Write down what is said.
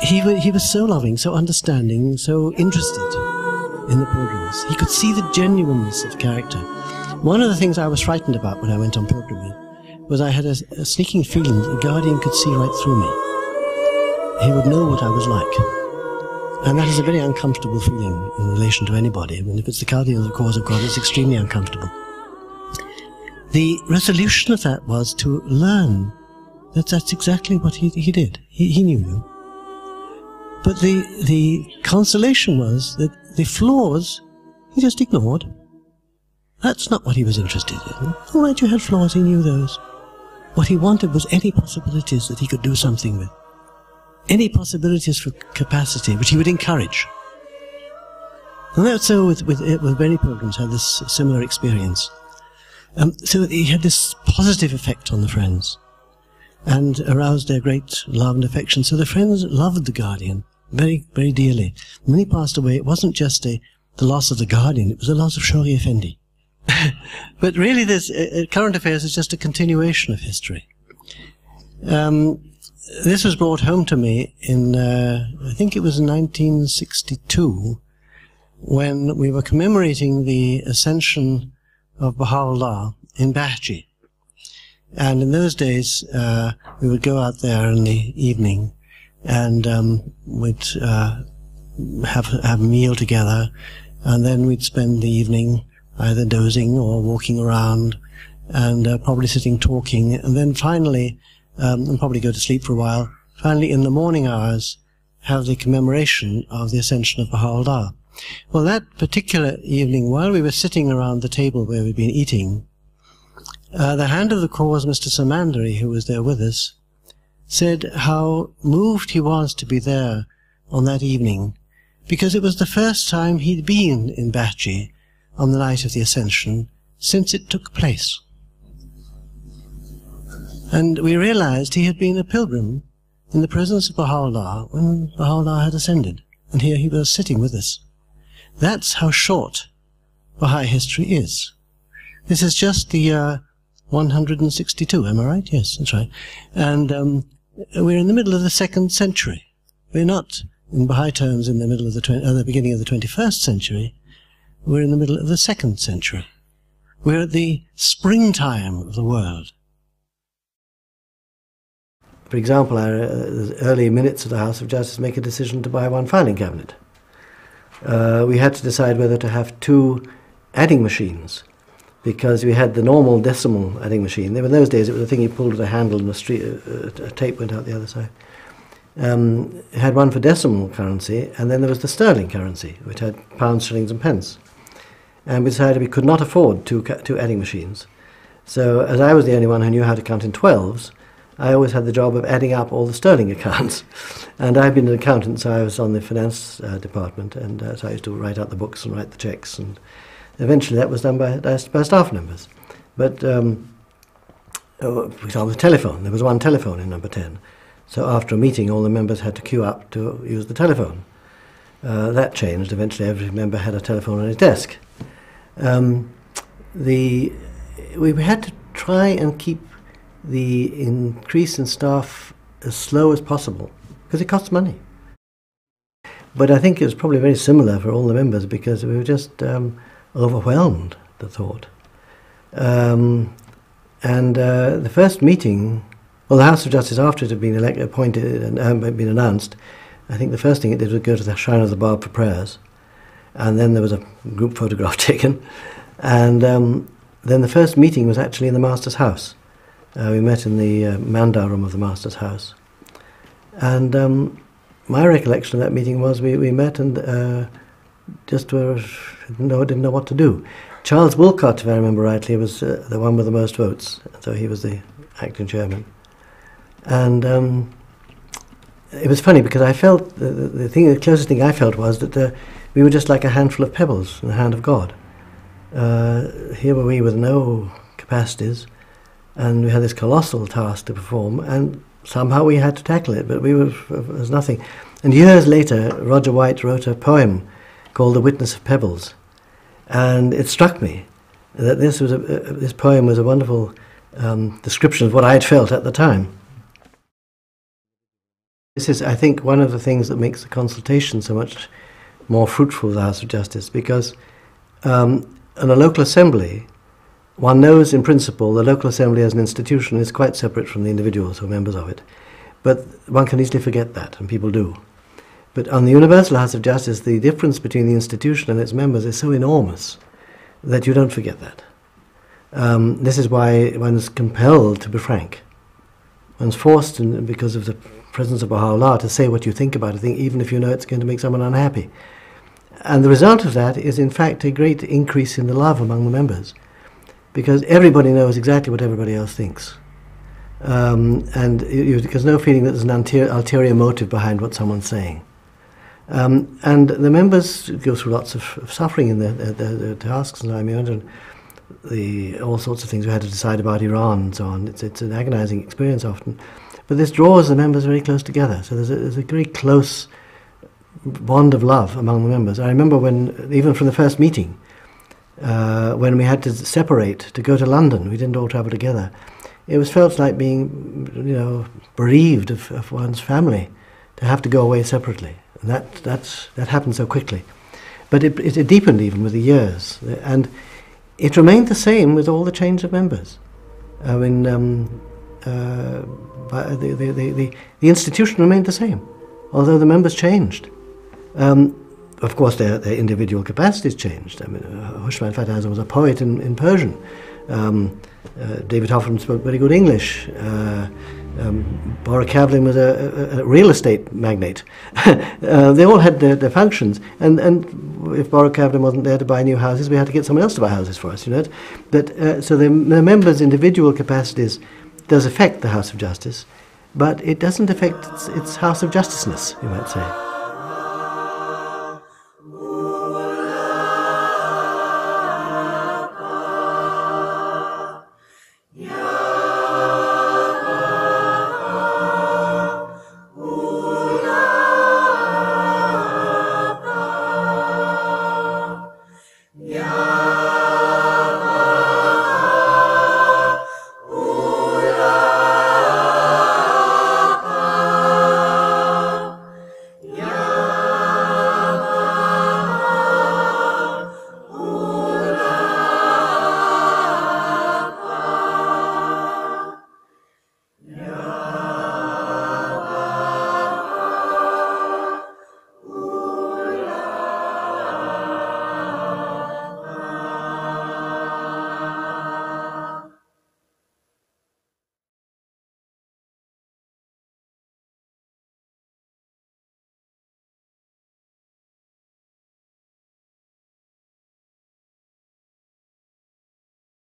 he was so loving, so understanding, so interested in the pilgrims. He could see the genuineness of character. One of the things I was frightened about when I went on pilgrimage was I had a sneaking feeling that the guardian could see right through me. He would know what I was like. And that is a very uncomfortable feeling in relation to anybody. I mean, if it's the guardian of the cause of God, it's extremely uncomfortable. The resolution of that was to learn that that's exactly what he did. He knew you. But the consolation was that the flaws he just ignored. That's not what he was interested in. All right, you had flaws, he knew those. What he wanted was any possibilities that he could do something with. Any possibilities for capacity, which he would encourage. And that's so with many pilgrims had this similar experience. So he had this positive effect on the friends, and aroused their great love and affection. So the friends loved the guardian very, very dearly. When he passed away, it wasn't just the loss of the guardian, it was the loss of Shori Effendi. But really this current affairs is just a continuation of history. This was brought home to me in, I think it was 1962, when we were commemorating the ascension of Baha'u'llah in Bahji. And in those days, we would go out there in the evening and we'd have a meal together, and then we'd spend the evening either dozing or walking around and probably sitting talking, and then finally, and probably go to sleep for a while, finally in the morning hours have the commemoration of the ascension of Baha'u'llah. Well, that particular evening, while we were sitting around the table where we'd been eating, the hand of the cause, Mr. Samandari, who was there with us, said how moved he was to be there on that evening, because it was the first time he'd been in Bahji on the night of the ascension since it took place. And we realized he had been a pilgrim in the presence of Baha'u'llah when Baha'u'llah had ascended, and here he was sitting with us. That's how short Baha'i history is. This is just the year 162, am I right? Yes, that's right. And we're in the middle of the 2nd century. We're not, in Baha'i terms, in the middle of the beginning of the 21st century. We're in the middle of the 2nd century. We're at the springtime of the world. For example, our early minutes of the House of Justice make a decision to buy one filing cabinet. We had to decide whether to have 2 adding machines, because we had the normal decimal adding machine. In those days, it was a thing you pulled with a handle and a tape went out the other side. It had one for decimal currency, and then there was the sterling currency, which had pounds, shillings, and pence. And we decided we could not afford two adding machines. So, as I was the only one who knew how to count in 12s, I always had the job of adding up all the sterling accounts. And I've been an accountant, so I was on the finance department, and so I used to write out the books and write the checks, and eventually that was done by staff members. But, for example, the telephone. There was one telephone in number 10. So after a meeting, all the members had to queue up to use the telephone. That changed. Eventually every member had a telephone on his desk. We had to try and keep the increase in staff as slow as possible, because it costs money. But I think it was probably very similar for all the members, because we were just overwhelmed, the thought. And the first meeting, well, the House of Justice, after it had been appointed and had been announced, I think the first thing it did was go to the Shrine of the Bab for prayers. And then there was a group photograph taken. And then the first meeting was actually in the Master's house. We met in the Mandar room of the Master's house. And my recollection of that meeting was we met and just didn't know what to do. Charles Wolcott, if I remember rightly, was the one with the most votes. So he was the acting chairman. And it was funny, because I felt, the closest thing I felt was that we were just like a handful of pebbles in the hand of God. Here were we with no capacities, and we had this colossal task to perform, and somehow we had to tackle it, but we were as nothing. And years later, Roger White wrote a poem called The Witness of Pebbles, and it struck me that this poem was a wonderful description of what I had felt at the time. This is, I think, one of the things that makes the consultation so much more fruitful with the House of Justice, because in a local assembly, one knows in principle the local assembly as an institution is quite separate from the individuals who are members of it. But one can easily forget that, and people do. But on the Universal House of Justice, the difference between the institution and its members is so enormous that you don't forget that. This is why one is compelled to be frank. One's forced, because of the presence of Baha'u'llah, to say what you think about a thing, even if you know it's going to make someone unhappy. And the result of that is, in fact, a great increase in the love among the members, because everybody knows exactly what everybody else thinks. There's no feeling that there's an ulterior motive behind what someone's saying. And the members go through lots of suffering in their tasks, and I imagine all sorts of things we had to decide about Iran and so on. It's an agonizing experience often. But this draws the members very close together. So there's a very close bond of love among the members. I remember when, even from the first meeting, when we had to separate to go to London, we didn't all travel together. It was felt like being, bereaved of one's family, to have to go away separately. And that happened so quickly. But it deepened even with the years. And it remained the same with all the change of members. I mean, the institution remained the same, although the members changed. Of course, their individual capacities changed. I mean, Hushman Fatah was a poet in Persian. David Hoffman spoke very good English. Bora Kavlin was a real estate magnate. They all had their functions, and if Bora Kavlin wasn't there to buy new houses, we had to get someone else to buy houses for us, But so the members' individual capacities does affect the House of Justice, but it doesn't affect its House of Justiceness, you might say.